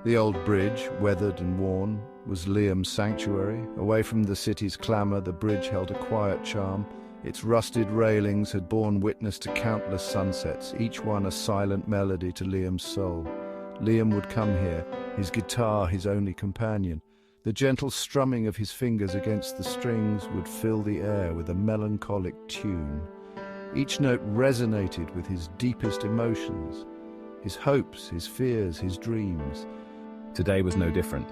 The old bridge, weathered and worn, was Liam's sanctuary. Away from the city's clamour, the bridge held a quiet charm. Its rusted railings had borne witness to countless sunsets, each one a silent melody to Liam's soul. Liam would come here, his guitar his only companion. The gentle strumming of his fingers against the strings would fill the air with a melancholic tune. Each note resonated with his deepest emotions, his hopes, his fears, his dreams. Today was no different.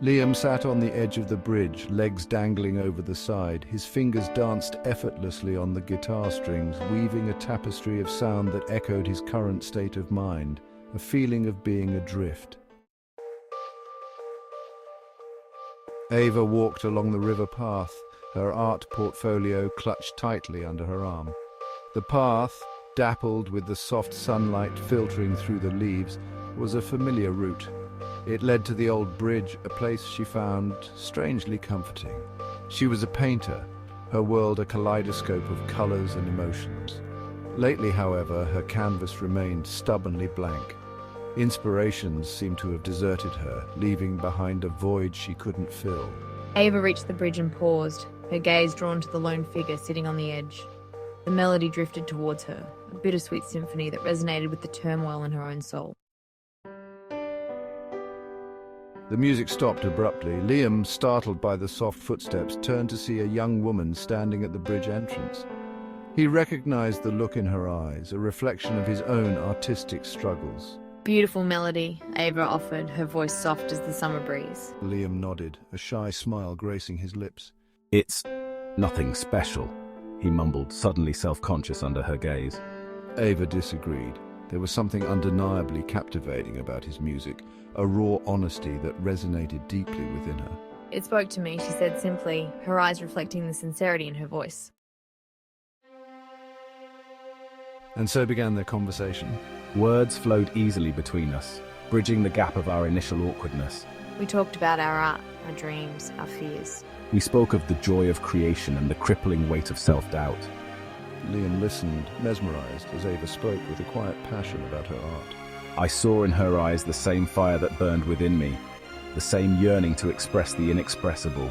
Liam sat on the edge of the bridge, legs dangling over the side. His fingers danced effortlessly on the guitar strings, weaving a tapestry of sound that echoed his current state of mind, a feeling of being adrift. Ava walked along the river path, her art portfolio clutched tightly under her arm. The path, dappled with the soft sunlight filtering through the leaves, was a familiar route. It led to the old bridge, a place she found strangely comforting. She was a painter, her world a kaleidoscope of colors and emotions. Lately, however, her canvas remained stubbornly blank. Inspirations seemed to have deserted her, leaving behind a void she couldn't fill. Ava reached the bridge and paused, her gaze drawn to the lone figure sitting on the edge. The melody drifted towards her, a bittersweet symphony that resonated with the turmoil in her own soul. The music stopped abruptly. Liam, startled by the soft footsteps, turned to see a young woman standing at the bridge entrance. He recognized the look in her eyes, a reflection of his own artistic struggles. Beautiful melody, Ava offered, her voice soft as the summer breeze. Liam nodded, a shy smile gracing his lips. It's nothing special, he mumbled, suddenly self-conscious under her gaze. Ava disagreed. There was something undeniably captivating about his music, a raw honesty that resonated deeply within her. It spoke to me, she said simply, her eyes reflecting the sincerity in her voice. And so began their conversation. Words flowed easily between us, bridging the gap of our initial awkwardness. We talked about our art, our dreams, our fears. We spoke of the joy of creation and the crippling weight of self-doubt. Liam listened, mesmerized, as Ava spoke with a quiet passion about her art. I saw in her eyes the same fire that burned within me, the same yearning to express the inexpressible.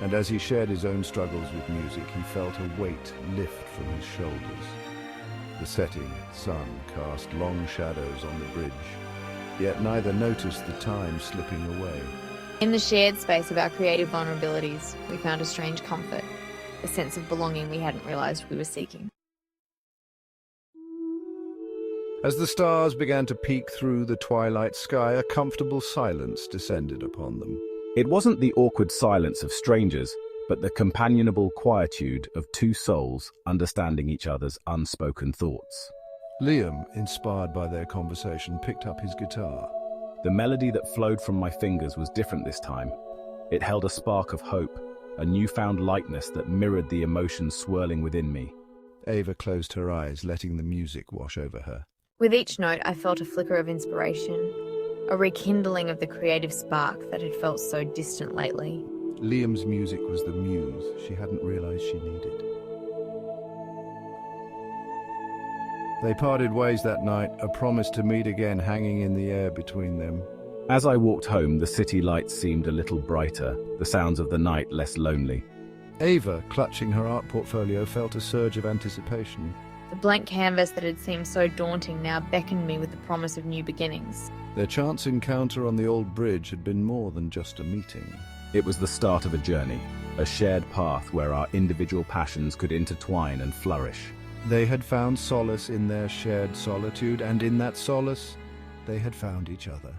And as he shared his own struggles with music, he felt a weight lift from his shoulders. The setting sun cast long shadows on the bridge, yet neither noticed the time slipping away. In the shared space of our creative vulnerabilities, we found a strange comfort, a sense of belonging we hadn't realized we were seeking. As the stars began to peek through the twilight sky, a comfortable silence descended upon them. It wasn't the awkward silence of strangers, but the companionable quietude of two souls understanding each other's unspoken thoughts. Liam, inspired by their conversation, picked up his guitar. The melody that flowed from my fingers was different this time. It held a spark of hope, a newfound lightness that mirrored the emotions swirling within me. Ava closed her eyes, letting the music wash over her. With each note, I felt a flicker of inspiration, a rekindling of the creative spark that had felt so distant lately. Liam's music was the muse she hadn't realized she needed. They parted ways that night, a promise to meet again hanging in the air between them. As I walked home, the city lights seemed a little brighter, the sounds of the night less lonely. Ava, clutching her art portfolio, felt a surge of anticipation. The blank canvas that had seemed so daunting now beckoned me with the promise of new beginnings. Their chance encounter on the old bridge had been more than just a meeting. It was the start of a journey, a shared path where our individual passions could intertwine and flourish. They had found solace in their shared solitude, and in that solace, they had found each other.